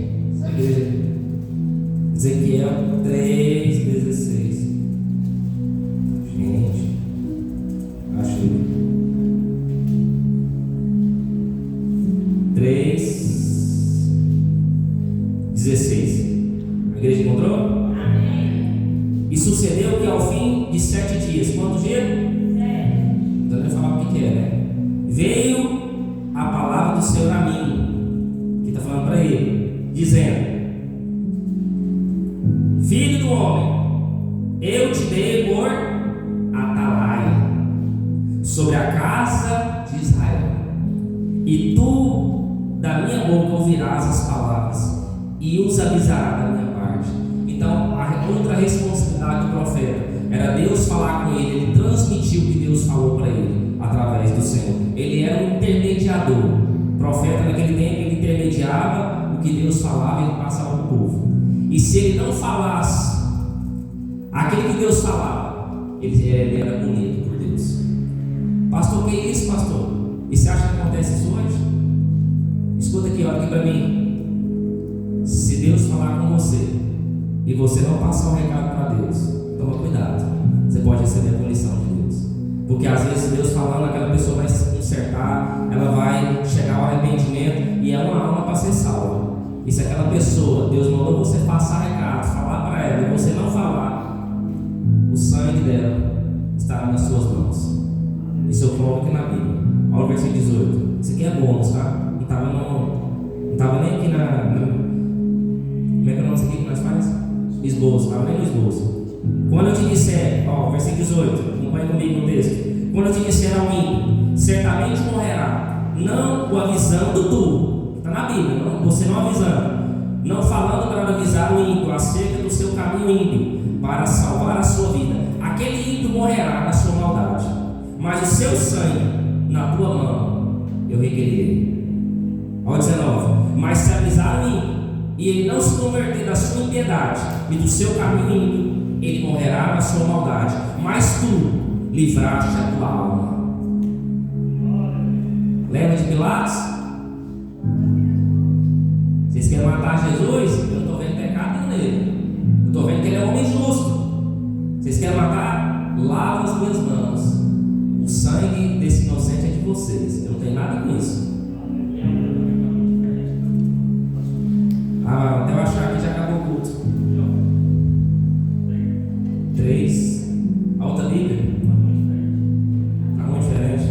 Ezequiel 3:16. Gente, achei. 3:16. A igreja encontrou? Amém. E sucedeu que ao fim de 7 dias, quantos dias? 7. Então eu vou falar o que é, né? Veio a palavra do Senhor a mim, que está falando para ele, dizendo: Filho do homem, eu te dei por Atalaia sobre a casa de Israel, e tu da minha boca ouvirás as palavras e os avisarás da minha parte. Então a outra responsabilidade do profeta era Deus falar com ele. Ele transmitiu o que Deus falou para ele através do Senhor. Ele era um intermediador. O profeta naquele tempo, ele intermediava o que Deus falava e ele passava para o povo. E se ele não falasse aquele que Deus falava, ele era punido por Deus. Pastor, o que é isso, pastor? E você acha que acontece isso hoje? Escuta aqui, olha aqui para mim. Se Deus falar com você e você não passar o recado para Deus, toma cuidado. Você pode receber a punição de Deus. Porque às vezes Deus falando, aquela pessoa vai se consertar, ela vai chegar ao arrependimento e é uma alma para ser salva. E se aquela pessoa, Deus mandou você passar recado, falar para ela, e você não falar, o sangue dela estará nas suas mãos. Isso eu coloco aqui na Bíblia. Olha o versículo 18. Isso aqui é bônus, tá? Não estava nem aqui na como é que é o nome disso aqui que nós faz? Esboço, estava nem no esboço. Quando eu te disser, ó, versículo 18, acompanhe comigo no texto. Quando eu te disser ao ímpio, certamente morrerá, não o avisando tu, está na Bíblia, não, você não avisando, não falando para avisar o ímpio acerca do seu caminho ímpio, para salvar a sua vida. Aquele ímpio morrerá na sua maldade, mas o seu sangue na tua mão eu requerirei. Olha 19. Mas se avisar o ímpio e ele não se converter da sua impiedade e do seu caminho ímpio, ele morrerá na sua maldade, mas tu livraste a tua alma. Lembra de Pilatos? Vocês querem matar Jesus? Eu não estou vendo pecado nele. Eu estou vendo que ele é homem justo. Vocês querem matar? Lava as minhas mãos. O sangue desse inocente é de vocês. Eu não tenho nada com isso. Até eu achar que já acabou o culto. 3. A outra Bíblia. Está muito diferente.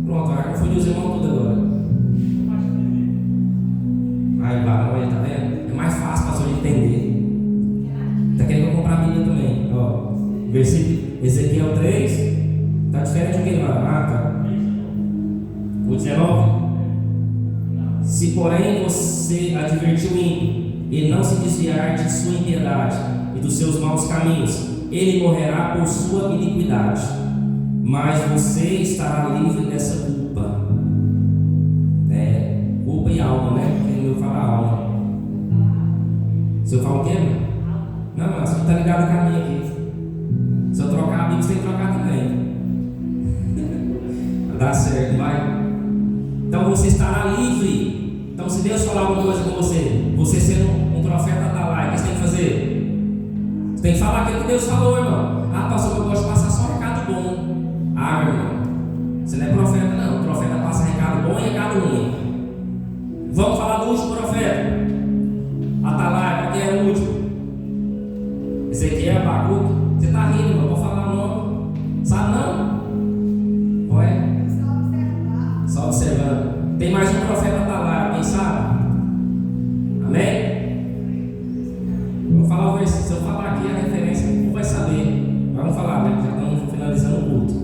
Pronto, agora confundi os irmãos tudo agora. Aí, olha, tá vendo? É mais fácil para a gente entender. Tá querendo que eu comprar a Bíblia também. Ó, versículo Ezequiel 3. Tá diferente do que ele vai. Tá. O 19. Se porém você advertir o ímpio, e não se desviar de sua impiedade e dos seus maus caminhos, ele morrerá por sua iniquidade, mas você estará livre dessa culpa. Culpa e alma, né? Porque eu falo alma. Se eu falo o quê? Não, mas você está ligado com a minha aqui. Se eu trocar a Bíblia, você tem que trocar também. Vai dar certo, vai. Então você estará livre. Então, se Deus falar alguma coisa com você sendo um profeta atalaia, o que você tem que fazer? Você tem que falar aquilo que Deus falou, irmão. Ah, pastor, eu gosto de passar só recado bom. Ah, irmão, você não é profeta, não. O profeta passa recado bom e recado ruim. Vamos falar do último profeta. Atalaia, qual que é o último? Ezequiel, Abacuque. Você está rindo, irmão, vou falar o nome. Sabe não? Qual é? Só observando. Tem mais um profeta atalaia, quem sabe? Amém? Vou falar o versículo. Se eu falar aqui a referência, não vai saber. Vamos falar, né? Já estamos finalizando o culto.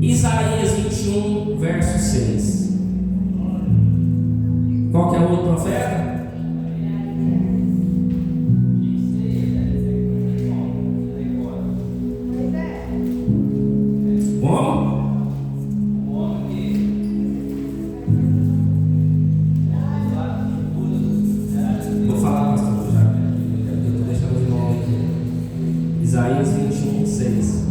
Isaías 21, verso 6. Qual que é o outro profeta? Como? Vou falar, pastor, já. Eu estou deixando de novo aqui. Isaías 21, 6.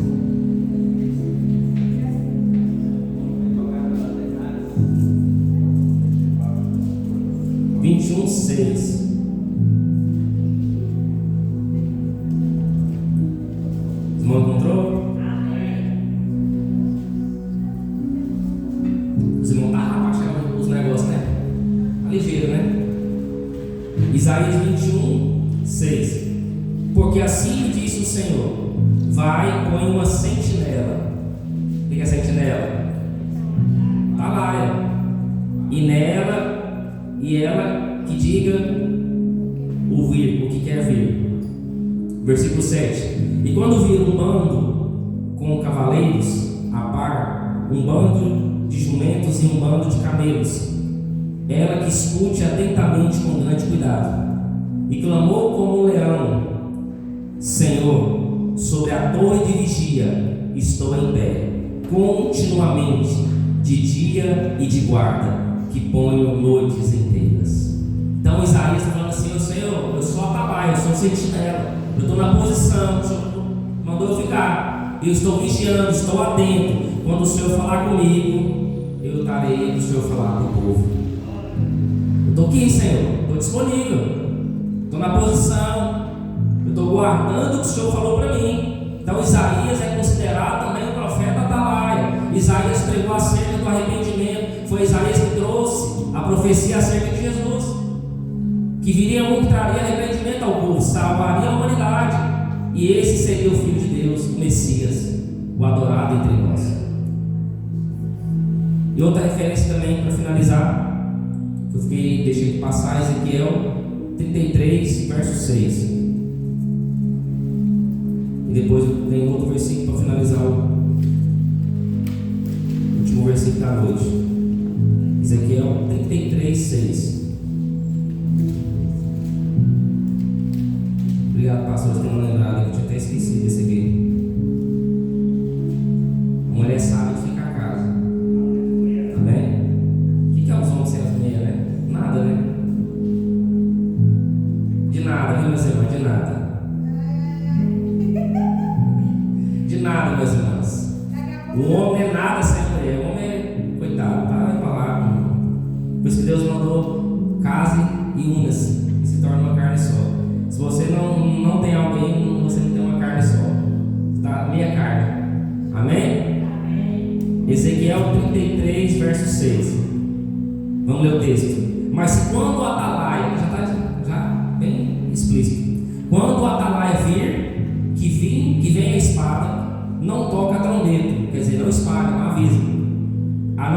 Os irmãos encontrou? Os irmãos estavam achando os negócios, né? Ligeiro, né? Isaías 21, 6. Porque assim disse o Senhor: vai, põe uma sentinela. O que é sentinela? Atalaia. E ela que diga o que quer vir. Versículo 7. E quando vir um bando com cavaleiros a par, um bando de jumentos e um bando de camelos, ela que escute atentamente com grande cuidado, e clamou como um leão: Senhor, sobre a torre de vigia estou em pé, continuamente, de dia e de guarda, que ponho noites inteiras. Então Isaías está falando assim: Senhor, eu sou atalaia, eu sou sentinela, eu estou na posição, o Senhor mandou eu ficar, eu estou vigiando, estou atento. Quando o Senhor falar comigo, eu estarei, o Senhor falar com o povo. Eu estou aqui, Senhor, estou disponível, estou na posição, eu estou guardando o que o Senhor falou para mim. Então Isaías é considerado também um profeta atalaia. Isaías pregou acerca do arrependimento. Foi Isaías que trouxe a profecia acerca de Jesus, que viria um que traria arrependimento ao povo, salvaria a humanidade, e esse seria o Filho de Deus, o Messias, o adorado entre nós. E outra referência também para finalizar, que eu deixei de passar, Ezequiel 33, verso 6. E depois tem outro versículo para finalizar o último versículo da noite. Ezequiel 33, 6. Obrigado, pastor, por não lembrar, eu tinha até esquecido desse aqui. A mulher sabe que fica a casa. Amém? O que é os homens sem as mulheres, né? Nada, né? De nada, viu, meus irmãos? De nada. falou: case e una-se, e se torna uma carne só. Se você não tem alguém, você não tem uma carne só. Você está meia carne. Amém? Ezequiel 33, verso 6. Vamos ler o texto. Mas se quando o atalaia, já bem explícito, quando o atalaia vir, que vem a espada, não toca a trombeta, quer dizer, não espalha, não avisa, a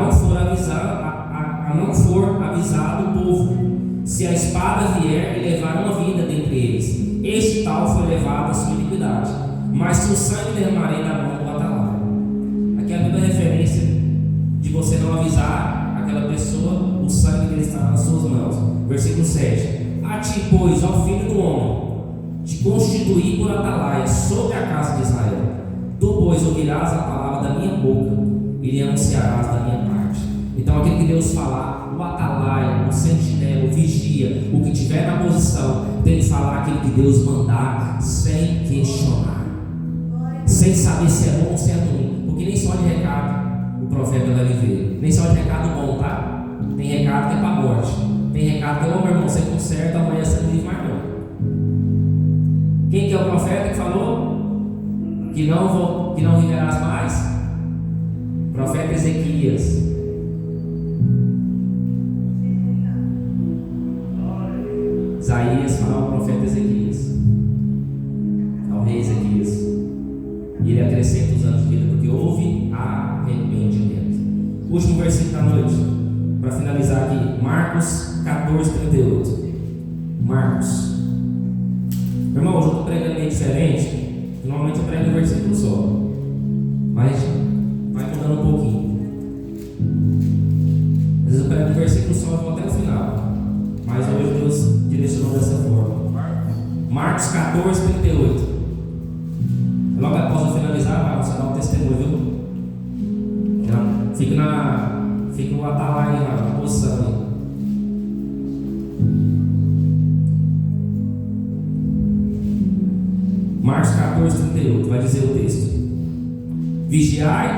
não for avisado o povo, se a espada vier e levar uma vida dentre eles, este tal foi levado à sua iniquidade, mas se o sangue derramarei da mão do atalaia. Aqui é a mesma referência de você não avisar aquela pessoa, o sangue dele está nas suas mãos. Versículo 7. A ti, pois, ao filho do homem, te constituí por atalaia sobre a casa de Israel. Tu, pois, ouvirás a palavra da minha boca e lhe anunciarás da minha parte. Então, aquilo que Deus falar, o atalaia, o sentinela, o vigia, o que tiver na posição, tem que falar aquilo que Deus mandar, sem questionar, sem saber se é bom ou se é ruim, porque nem só de recado o profeta vai viver, nem só de recado bom, tá? Tem recado que é para morte, tem recado que é: ô meu irmão, você conserta, amanhã você não vive mais não. Quem que é o profeta que falou que não viverás mais? Profeta Ezequias. Isaías fala ao profeta Ezequias, ao rei Ezequias, e ele acrescenta os anos de vida, porque houve arrependimento. Último versículo da noite, para finalizar aqui, Marcos 14, 38. Marcos. Meu irmão, hoje eu estou pregando meio diferente. Normalmente eu prego um versículo só, mas vai mudando um pouquinho. Às vezes eu prego um versículo só e vou até o final, mas hoje Deus direcionou dessa forma. Marcos 14, 38. Logo após eu finalizar, vai você dar um testemunho, viu? Fica o atalaia aí na posição aí. Marcos 14, 38, vai dizer o texto: vigiai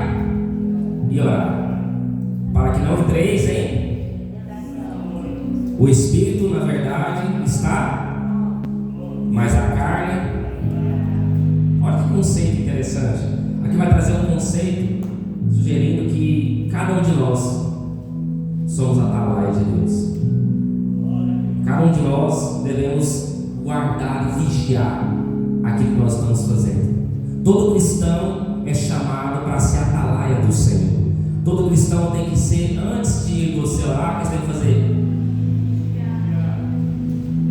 e orai, para que não entreis em. O espírito, na verdade, está, mas a carne. Olha que conceito interessante. Aqui vai trazer um conceito sugerindo que cada um de nós somos atalaia de Deus. Cada um de nós devemos guardar e vigiar aquilo que nós estamos fazendo. Todo cristão é chamado para ser atalaia do Senhor. Todo cristão tem que ser, antes de você orar, o que você tem que fazer?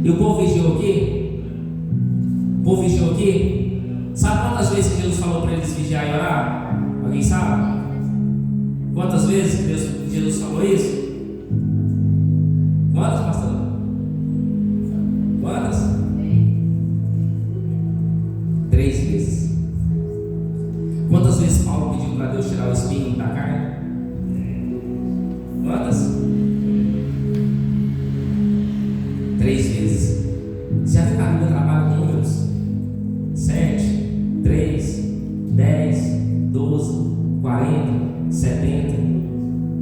E o povo vigiou aqui? O povo vigiou aqui? Sabe quantas vezes que Deus falou para eles vigiar e orar? Alguém sabe? Quantas vezes que Jesus falou isso? Quantas, pastor? Quantas? 3 vezes. Quantas vezes Paulo pediu para Deus tirar o espinho da carne? Quantas? 3 vezes. Se a Bíblia trabalha com números: 7, 3, 10, 12, 40, 70,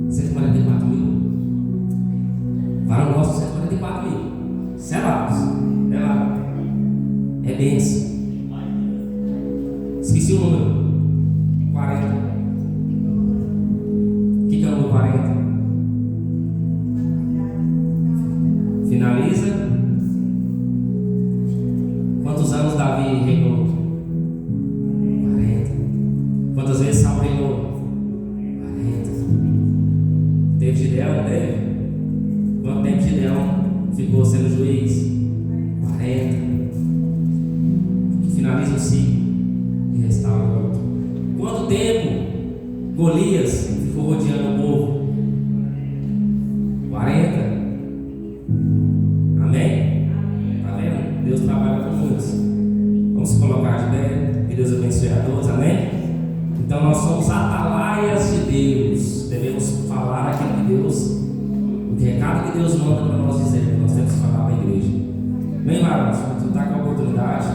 144 mil. Varão gosta de 144 mil. Selados. É lá. É bênção. Esqueci o número. 40. O que é o número 40? Finaliza. Quantos anos Davi reinou? 40. Quantas vezes Saul reinou? 40. Teve Gideão, não teve? Quanto tempo Gideão ficou sendo juiz? 40. Finaliza o ciclo e restaura o outro. Quanto tempo Golias ficou rodeando o povo? 40. Amém? Tá vendo? Deus trabalha com muitos. Vamos se colocar de pé. Que Deus abençoe a todos. Amém? Então nós somos atalaias de Deus. Devemos falar aquilo que Deus, o recado que Deus manda para nós dizer. Nós temos que falar para a igreja. Bem, Marcos, tu está com a oportunidade.